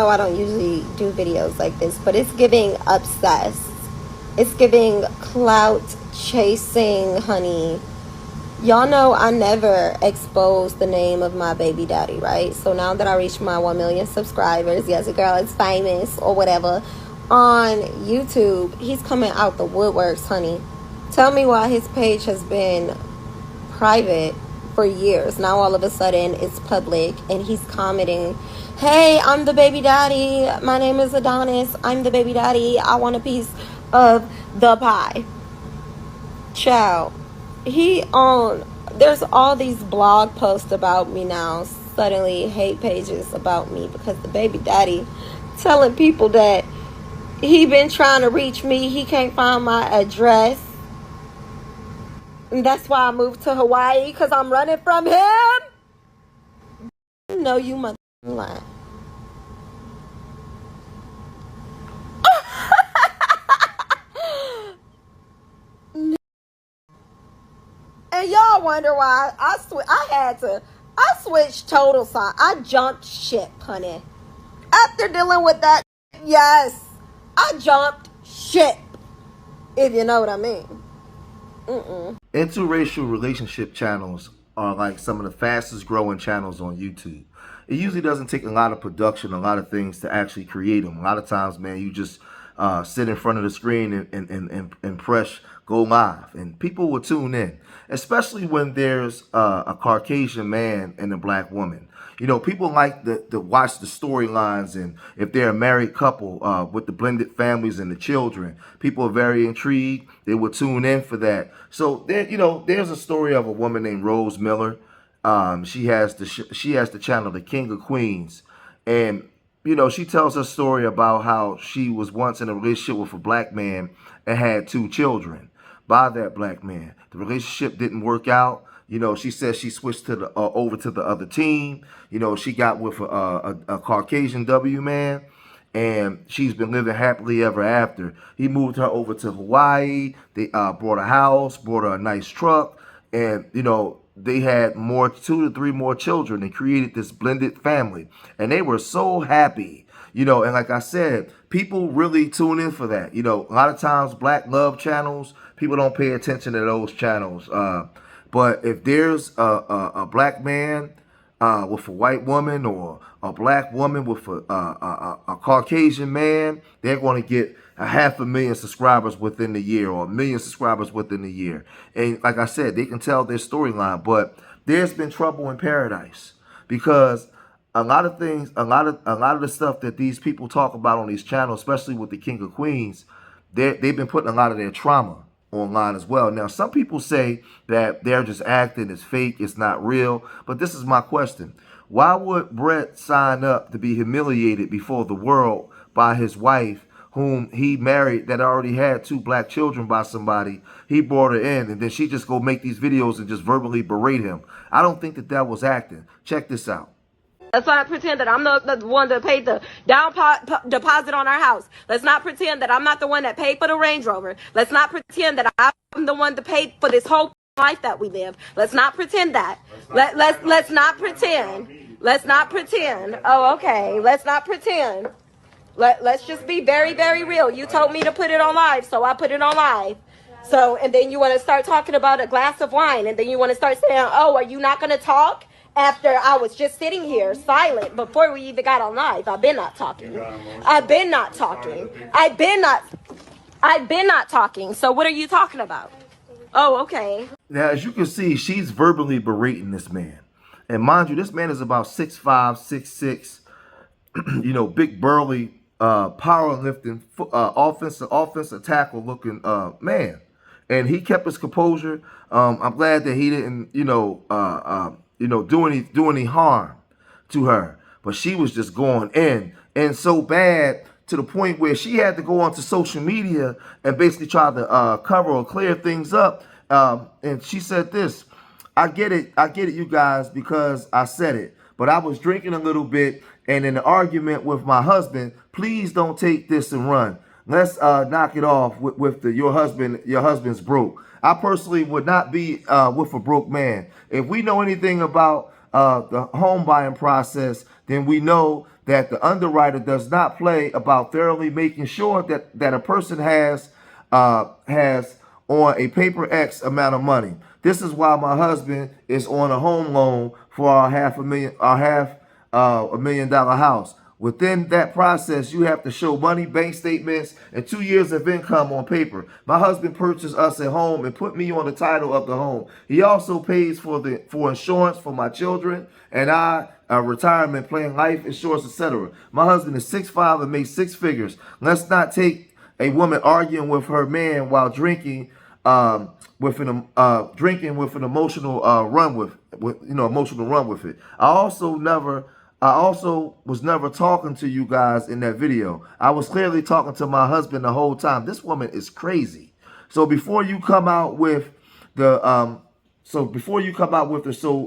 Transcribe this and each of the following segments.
know I don't usually do videos like this, but it's giving obsessed. It's giving clout chasing, honey. Y'all know I never exposed the name of my baby daddy, right? So now that I reached my 1 million subscribers, yes, a girl is famous or whatever, on YouTube, he's coming out the woodworks, honey. Tell me why his page has been private for years. Now all of a sudden it's public and he's commenting, hey, I'm the baby daddy. My name is Adonis. I'm the baby daddy. I want a piece of the pie. Child. There's all these blog posts about me now, suddenly hate pages about me because the baby daddy telling people that he been trying to reach me, he can't find my address, and that's why I moved to Hawaii, because I'm running from him. No, you mother lying. And y'all wonder why I switched total side. I jumped ship, honey. After dealing with that, yes, I jumped ship. If you know what I mean. Interracial relationship channels are like some of the fastest growing channels on YouTube. It usually doesn't take a lot of production, a lot of things to actually create them. A lot of times, man, you just sit in front of the screen and press go live, and people will tune in, especially when there's a Caucasian man and a black woman. You know, people like to watch the storylines, and if they're a married couple with the blended families and the children, people are very intrigued. They will tune in for that. So there, you know, there's a story of a woman named Rose Miller. She has the channel The King of Queens, and you know, she tells her story about how she was once in a relationship with a black man and had 2 children by that black man. The relationship didn't work out. You know, she says she switched to the over to the other team. You know, she got with a Caucasian W man, and she's been living happily ever after. He moved her over to Hawaii. They bought a house, bought her a nice truck, and you know, they had 2 to 3 more children and created this blended family, and they were so happy. You know, and like I said, people really tune in for that. You know, a lot of times black love channels, people don't pay attention to those channels. But if there's a black man with a white woman, or a black woman with a Caucasian man, they're going to get 500,000 subscribers within the year, or 1 million subscribers within the year. And like I said, they can tell their storyline. But there's been trouble in paradise, because a lot of things, a lot of the stuff that these people talk about on these channels, especially with the King of Queens, they've been putting a lot of their trauma online as well. Now, some people say that they're just acting, it's fake, it's not real. But this is my question. Why would Brett sign up to be humiliated before the world by his wife, whom he married, that already had 2 black children by somebody? He brought her in, and then she just go make these videos and just verbally berate him. I don't think that was acting. Check this out. Let's not pretend that I'm the one that paid the down deposit on our house. Let's not pretend that I'm not the one that paid for the Range Rover. Let's not pretend that I'm the one that paid for this whole life that we live. Let's not pretend that. Let's not pretend. Let's not pretend. Oh, okay. Let's not pretend. Let's just be very, very real. You told me to put it on live, so I put it on live. So, and then you want to start talking about a glass of wine, and then you want to start saying, oh, are you not going to talk? After I was just sitting here silent before we even got on live. I've been not talking. I've been not talking. I've been not talking. So what are you talking about? Oh, okay. Now, as you can see, she's verbally berating this man. And mind you, this man is about 6'5", 6'6", you know, big burly, powerlifting, offensive tackle looking man. And he kept his composure. I'm glad that he didn't, do any harm to her. But she was just going in, and so bad to the point where she had to go onto social media and basically try to cover or clear things up. And she said this: I get it, you guys, because I said it. But I was drinking a little bit, and in an argument with my husband, please don't take this and run. Let's knock it off with your husband's broke. I personally would not be with a broke man. If we know anything about the home buying process, then we know that the underwriter does not play about thoroughly making sure that a person has on a paper X amount of money. This is why my husband is on a home loan for our $500,000 house. Within that process, you have to show money, bank statements, and 2 years of income on paper. My husband purchased us a home and put me on the title of the home. He also pays for insurance for my children and retirement plan, life insurance, etc. My husband is 6'5" and makes 6 figures. Let's not take a woman arguing with her man while drinking with an emotional run with it. I also was never talking to you guys in that video. I was clearly talking to my husband the whole time. This woman is crazy. So before you come out with so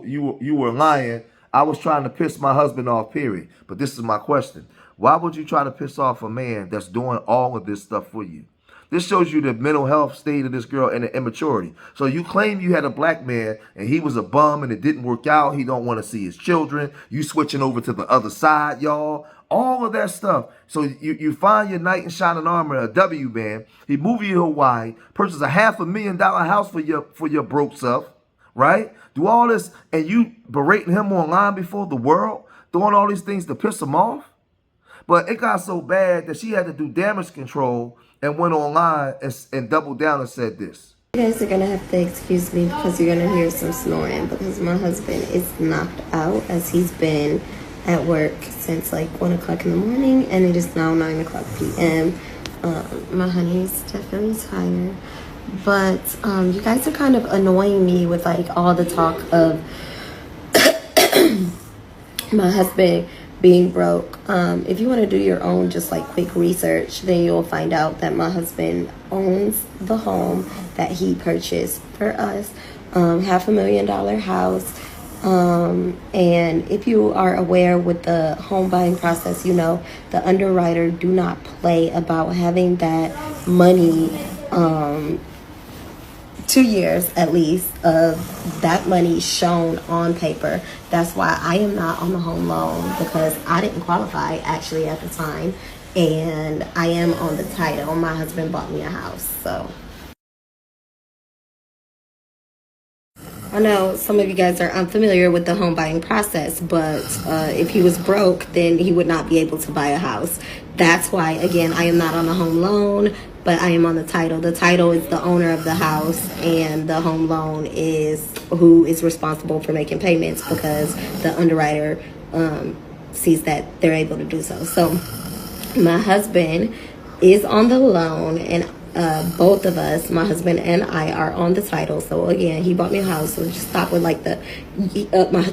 you were lying, I was trying to piss my husband off, period. But this is my question. Why would you try to piss off a man that's doing all of this stuff for you? This shows you the mental health state of this girl and the immaturity. So you claim you had a black man and he was a bum and it didn't work out. He don't want to see his children. You switching over to the other side, y'all. All of that stuff. So you find your knight in shining armor, a W man. He move you to Hawaii, purchase a $500,000 house for your broke self, right? Do all this and you berating him online before the world, doing all these things to piss him off. But it got so bad that she had to do damage control and went online and doubled down and said this. You guys are going to have to excuse me because you're going to hear some snoring because my husband is knocked out as he's been at work since like 1 o'clock in the morning and it is now 9 o'clock p.m. My honey is definitely tired. But you guys are kind of annoying me with like all the talk of my husband being broke. If you want to do your own just like quick research, then you'll find out that my husband owns the home that he purchased for us, $500,000 house. And if you are aware with the home buying process, you know the underwriter do not play about having that money 2 years at least of that money shown on paper. That's why I am not on the home loan because I didn't qualify actually at the time, and I am on the title. My husband bought me a house. So I know some of you guys are unfamiliar with the home buying process, but if he was broke, then he would not be able to buy a house. That's why, again, I am not on the home loan, but I am on the title. The title is the owner of the house, and the home loan is who is responsible for making payments because the underwriter sees that they're able to do so. So my husband is on the loan, and both of us, my husband and I, are on the title. So again, he bought me a house. So just stop with like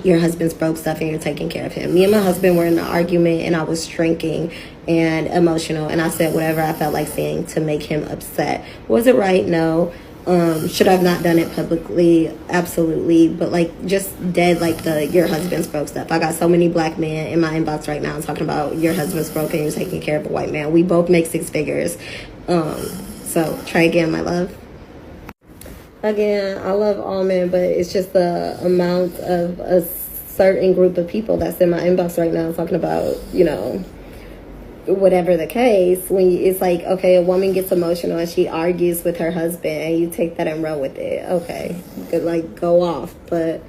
your husband's broke stuff and you're taking care of him. Me and my husband were in an argument and I was drinking and emotional, and I said whatever I felt like saying to make him upset. Was it right? No. Should I have not done it publicly? Absolutely. But like just dead like your husband's broke stuff. I got so many black men in my inbox right now talking about your husband's broke and you're taking care of a white man. We both make 6 figures. So try again, my love. Again, I love all men, but it's just the amount of a certain group of people that's in my inbox right now talking about, you know, whatever the case. When it's like, okay, a woman gets emotional and she argues with her husband and you take that and run with it. Okay, you could like go off. But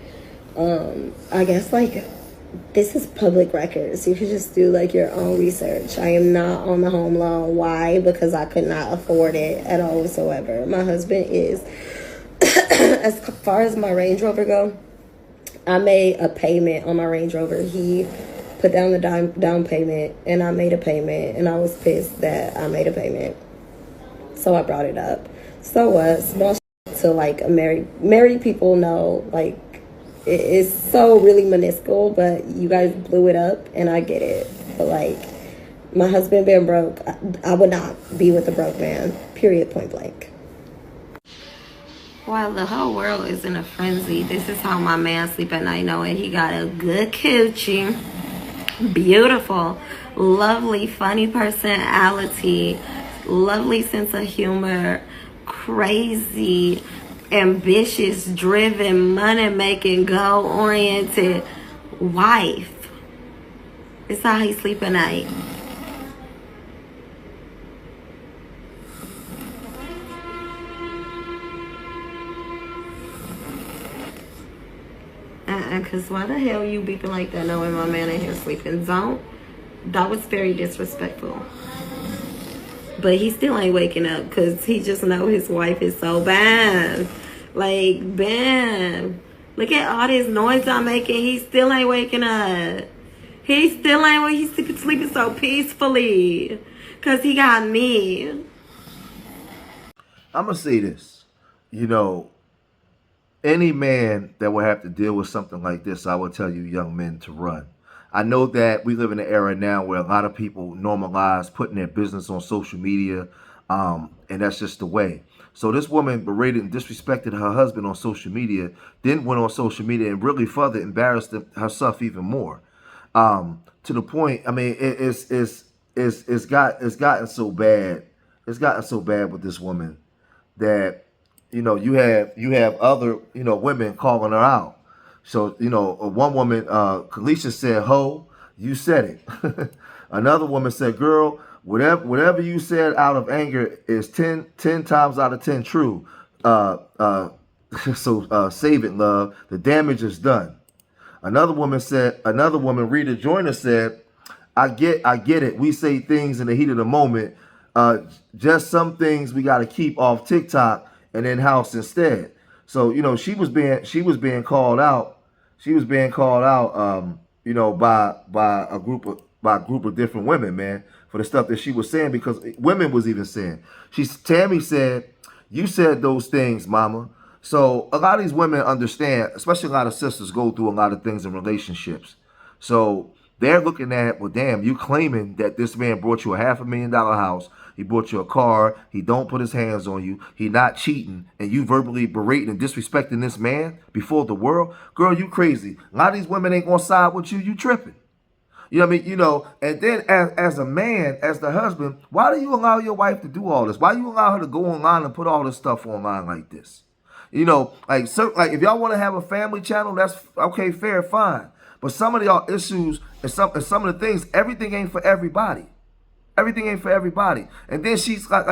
I guess like this is public records. You should just do like your own research. I am not on the home loan. Why? Because I could not afford it at all whatsoever. My husband is. As far as my Range Rover go, I made a payment on my Range Rover. He put down the down payment and I made a payment, and I was pissed that I made a payment. So I brought it up. So what? Small to like married people know, like, it's so really minuscule, but you guys blew it up, and I get it. But like, my husband being broke, I would not be with a broke man. Period. Point blank. While the whole world is in a frenzy, this is how my man sleep at night, knowing he got a good coochie, beautiful, lovely, funny personality, lovely sense of humor, crazy, ambitious, driven, money-making, goal-oriented wife. It's how he sleep at night. Cause why the hell you beeping like that knowing my man in here sleeping? That was very disrespectful. But he still ain't waking up because he just know his wife is so bad. Like, bam. Look at all this noise I'm making. He still ain't waking up. He still ain't, he's sleeping so peacefully. Because he got me. I'm going to say this. You know, any man that will have to deal with something like this, I would tell you young men to run. I know that we live in an era now where a lot of people normalize putting their business on social media, and that's just the way. So this woman berated and disrespected her husband on social media, then went on social media and really further embarrassed herself even more. To the point, I mean, it's gotten so bad. It's gotten so bad with this woman that, you know, you have other, you know, women calling her out. So, you know, one woman, Kalisha said, ho, you said it. Another woman said, girl, whatever you said out of anger is 10 times out of 10 true. So save it, love. The damage is done. Another woman, Rita Joyner said, I get it. We say things in the heat of the moment. Just some things we got to keep off TikTok and in house instead. So, you know, she was being called out. She was being called out, you know, by a group of different women, man, for the stuff that she was saying, because women was even saying. Tammy said, you said those things, mama. So a lot of these women understand, especially a lot of sisters go through a lot of things in relationships. So they're looking at, well, damn, you claiming that this man brought you a $500,000 house. He brought you a car. He don't put his hands on you. He not cheating. And you verbally berating and disrespecting this man before the world. Girl, you crazy. A lot of these women ain't going to side with you. You tripping. You know what I mean? You know, and then as a man, as the husband, why do you allow your wife to do all this? Why do you allow her to go online and put all this stuff online like this? You know, like if y'all want to have a family channel, that's okay, fair, fine. But some of y'all issues and some of the things, everything ain't for everybody. Everything ain't for everybody. And then she's got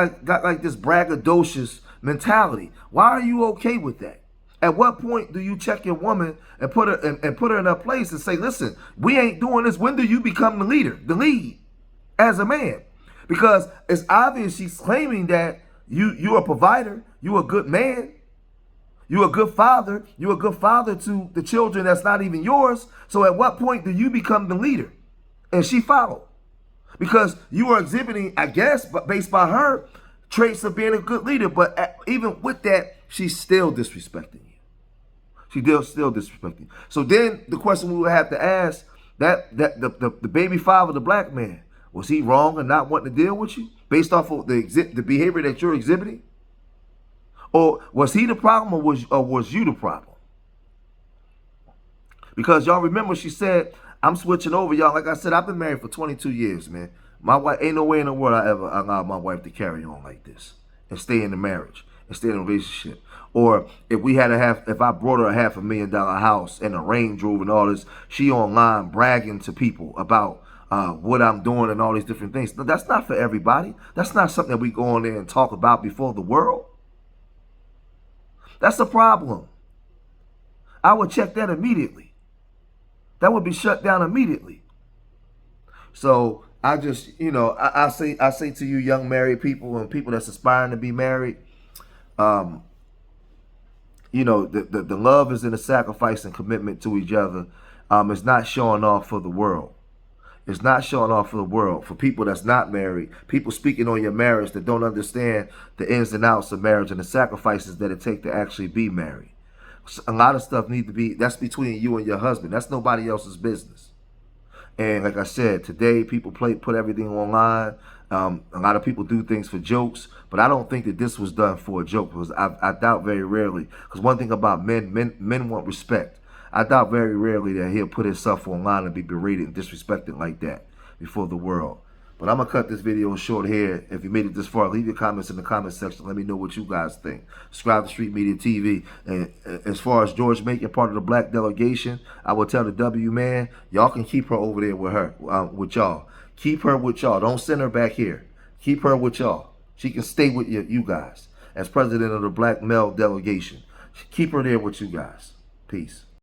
this braggadocious mentality. Why are you okay with that? At what point do you check your woman and put her in her place and say, listen, we ain't doing this? When do you become the lead as a man? Because it's obvious she's claiming that you're a provider, you're a good man, you're a good father, you're a good father to the children that's not even yours. So at what point do you become the leader? And she followed. Because you are exhibiting, I guess, but based by her, traits of being a good leader. But even with that, she's still disrespecting you. She's still disrespecting you. So then the question we would have to ask, that the baby father, the black man, was he wrong in not wanting to deal with you based off of the behavior that you're exhibiting? Or was he the problem, or was you the problem? Because y'all remember she said, I'm switching over, y'all. Like I said, I've been married for 22 years, man. My wife, ain't no way in the world I ever allowed my wife to carry on like this and stay in the marriage and stay in a relationship. Or if I brought her a $500,000 house and a Range Rover and all this, she online bragging to people about what I'm doing and all these different things. No, that's not for everybody. That's not something that we go on there and talk about before the world. That's a problem. I would check that immediately. That would be shut down immediately. So I just, you know, I say to you young married people and people that's aspiring to be married, you know, the love is in the sacrifice and commitment to each other. It's not showing off for the world. It's not showing off for the world. For people that's not married, people speaking on your marriage that don't understand the ins and outs of marriage and the sacrifices that it takes to actually be married. A lot of stuff need to be, that's between you and your husband. That's nobody else's business. And like I said, today people put everything online. A lot of people do things for jokes, but I don't think that this was done for a joke, because I doubt very rarely, because one thing about men want respect. I doubt very rarely that he'll put himself online and be berated and disrespected like that before the world. But I'm going to cut this video short here. If you made it this far, leave your comments in the comment section. Let me know what you guys think. Subscribe to Street Media TV. And as far as George making part of the black delegation, I will tell the W man, y'all can keep her over there with her, with y'all. Keep her with y'all. Don't send her back here. Keep her with y'all. She can stay with you guys as president of the black male delegation. Keep her there with you guys. Peace.